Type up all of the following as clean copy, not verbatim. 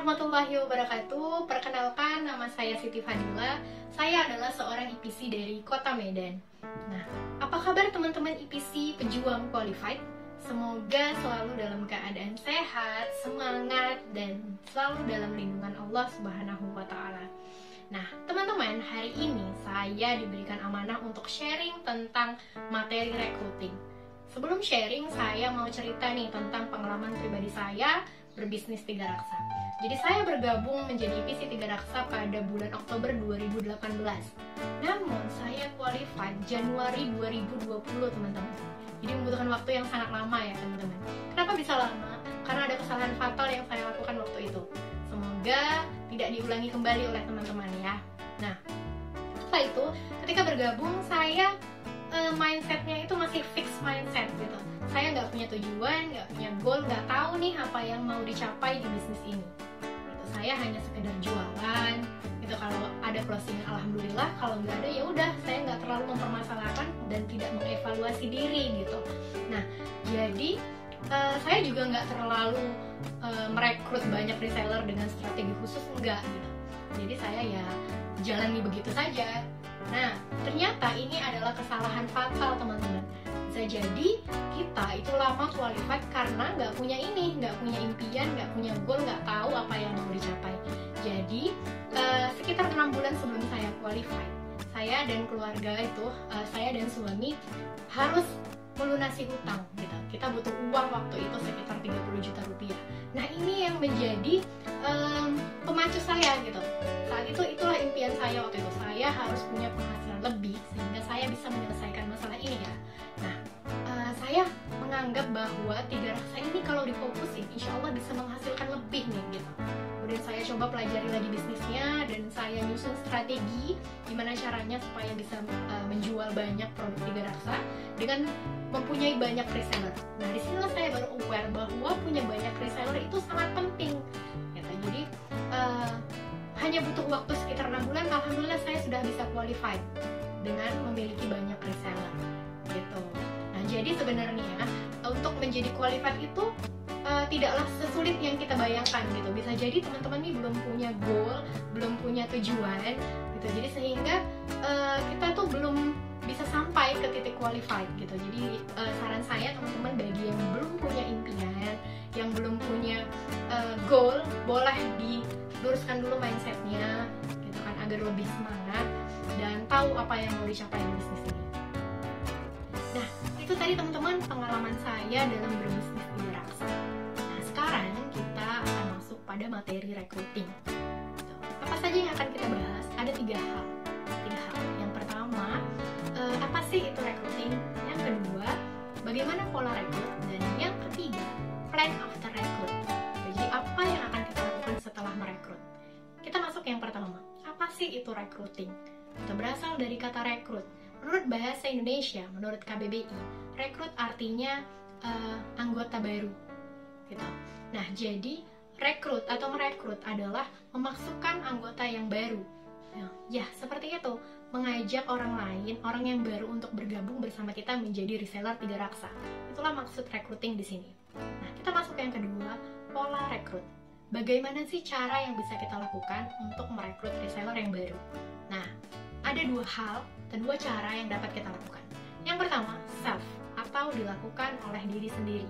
warahmatullahi wabarakatuh. Perkenalkan, nama saya Siti Fadila. Saya adalah seorang IPC dari Kota Medan. Nah, apa kabar teman-teman IPC pejuang qualified? Semoga selalu dalam keadaan sehat, semangat, dan selalu dalam lindungan Allah Subhanahu wa Ta'ala. Nah, teman-teman, hari ini saya diberikan amanah untuk sharing tentang materi recruiting. Sebelum sharing, saya mau cerita nih tentang pengalaman pribadi saya berbisnis Tiga Raksa. Jadi saya bergabung menjadi IPC Tiga Raksa pada bulan Oktober 2018. Namun saya qualified Januari 2020, teman-teman. Jadi membutuhkan waktu yang sangat lama ya, teman-teman. Kenapa bisa lama? Karena ada kesalahan fatal yang saya lakukan waktu itu. Semoga tidak diulangi kembali oleh teman-teman ya. Nah, setelah itu ketika bergabung saya mindsetnya itu masih fix mindset gitu. Saya nggak punya tujuan, nggak punya goal, nggak tahu nih apa yang mau dicapai di bisnis ini. Gitu. Saya hanya sekedar jualan. Gitu. Kalau ada closing, alhamdulillah. Kalau nggak ada ya udah. Saya nggak terlalu mempermasalahkan dan tidak mengevaluasi diri gitu. Nah, jadi saya juga nggak terlalu merekrut banyak reseller dengan strategi khusus, enggak gitu. Jadi saya ya jalani begitu saja. Nah, ternyata ini adalah kesalahan fatal, teman-teman. Bisa jadi kita itu lama qualified karena nggak punya ini, nggak punya impian, nggak punya goal, nggak tahu apa yang mau dicapai. Jadi sekitar 6 bulan sebelum saya qualified, saya dan keluarga itu, saya dan suami harus melunasi hutang gitu. Kita butuh uang waktu itu sekitar 30 juta rupiah. Nah, ini yang menjadi pemacu saya gitu. Saat itu itulah impian saya waktu itu. Saya harus punya penghasilan lebih sehingga saya bisa menyelesaikan masalah ini ya. Nah, saya menganggap bahwa Tiga Raksa ini kalau difokusin, insya Allah bisa menghasilkan lebih nih gitu. Kemudian saya coba pelajari lagi bisnisnya dan saya nyusun strategi gimana caranya supaya bisa menjual banyak produk Tiga Raksa dengan mempunyai banyak reseller. Nah, disinilah saya baru aware bahwa punya banyak reseller itu sangat penting. Gitu. Jadi hanya butuh waktu sekitar 6 bulan, alhamdulillah saya sudah bisa qualified dengan memiliki banyak reseller. Gitu. Nah, jadi sebenarnya untuk menjadi qualified itu tidaklah sesulit yang kita bayangkan gitu. Bisa jadi teman-teman ini belum punya goal, belum punya tujuan gitu. Jadi sehingga kita tuh belum bisa sampai ke titik qualified gitu. Jadi saran saya teman-teman bagi yang belum punya impian, yang belum punya goal, boleh diluruskan dulu mindsetnya gitu kan agar lebih semangat dan tahu apa yang mau dicapai di bisnis ini. Nah, itu tadi teman-teman pengalaman saya dalam berbisnis Tiga Raksa. Nah, sekarang kita akan masuk pada materi recruiting. Apa saja yang akan kita bahas? Ada tiga hal. Yang pertama, apa sih itu recruiting? Yang kedua, bagaimana pola rekrut? Dan yang ketiga, plan after recruit. Jadi apa yang akan kita lakukan setelah merekrut? Kita masuk yang pertama. Apa sih itu recruiting? Itu berasal dari kata rekrut. Menurut bahasa Indonesia, menurut KBBI, rekrut artinya anggota baru. Gitu. Nah, jadi rekrut atau merekrut adalah memasukkan anggota yang baru. Ya, seperti itu. Mengajak orang lain, orang yang baru untuk bergabung bersama kita menjadi reseller Tiga Raksa. Itulah maksud recruiting di sini. Nah, kita masuk yang kedua, pola rekrut. Bagaimana sih cara yang bisa kita lakukan untuk merekrut reseller yang baru? Nah, ada dua cara yang dapat kita lakukan. Yang pertama, self atau dilakukan oleh diri sendiri.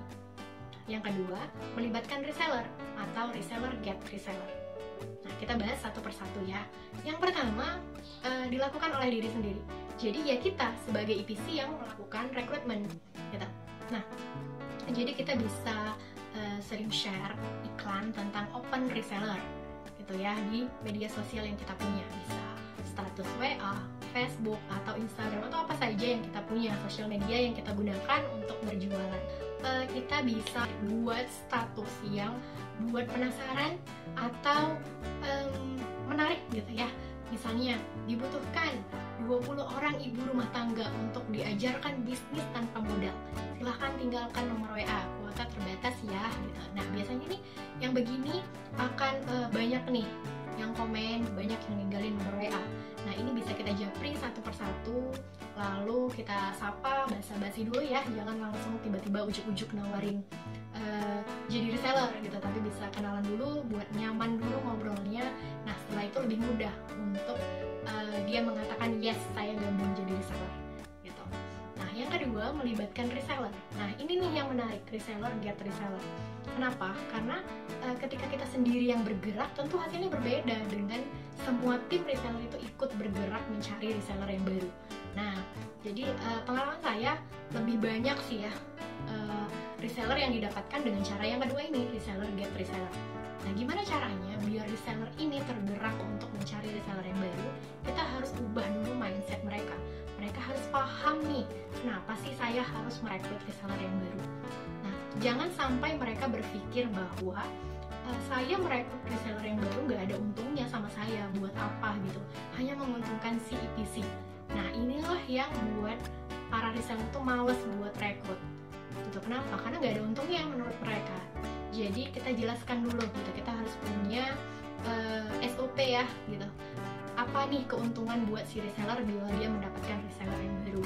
Yang kedua, melibatkan reseller atau reseller get reseller. Nah, kita bahas satu persatu ya. Yang pertama, dilakukan oleh diri sendiri. Jadi ya kita sebagai IPC yang melakukan rekrutmen gitu. Nah, jadi kita bisa sering share iklan tentang open reseller gitu ya di media sosial yang kita punya. Bisa status WA, Facebook, atau Instagram, atau apa saja yang kita punya, sosial media yang kita gunakan untuk berjualan. Kita bisa buat status yang buat penasaran atau menarik gitu ya. Misalnya, dibutuhkan 20 orang ibu rumah tangga untuk diajarkan bisnis tanpa modal. Silahkan tinggalkan nomor WA, kuota terbatas ya gitu. Nah, biasanya nih yang begini akan banyak nih yang komen, banyak yang ninggalin nomor WA. Nah, ini bisa kita japri satu persatu, lalu kita sapa, basa-basi dulu ya, jangan langsung tiba-tiba ujuk-ujuk nawarin jadi reseller gitu, tapi bisa kenalan dulu buat nyaman dulu ngobrolnya. Nah setelah itu lebih mudah untuk dia mengatakan yes saya gabung jadi reseller gitu. Nah yang kedua melibatkan reseller. Nah ini nih yang menarik, reseller get reseller. Kenapa? Karena ketika kita sendiri yang bergerak tentu hasilnya berbeda dengan semua tim reseller itu ikut bergerak mencari reseller yang baru. Nah jadi pengalaman saya lebih banyak sih ya reseller yang didapatkan dengan cara yang kedua ini, reseller get reseller. Nah gimana caranya biar reseller ini tergerak untuk mencari reseller yang baru? Kita harus ubah dulu mindset mereka. Mereka harus paham nih, kenapa sih saya harus merekrut reseller yang baru. Nah jangan sampai mereka berpikir bahwa saya merekrut reseller yang baru gak ada untungnya sama saya, buat apa gitu, hanya menguntungkan si EPC. Nah inilah yang buat para reseller tuh males buat rekrut gitu. Kenapa? Karena nggak ada untungnya menurut mereka. Jadi kita jelaskan dulu gitu, kita harus punya SOP ya gitu. Apa nih keuntungan buat si reseller bila dia mendapatkan reseller yang baru?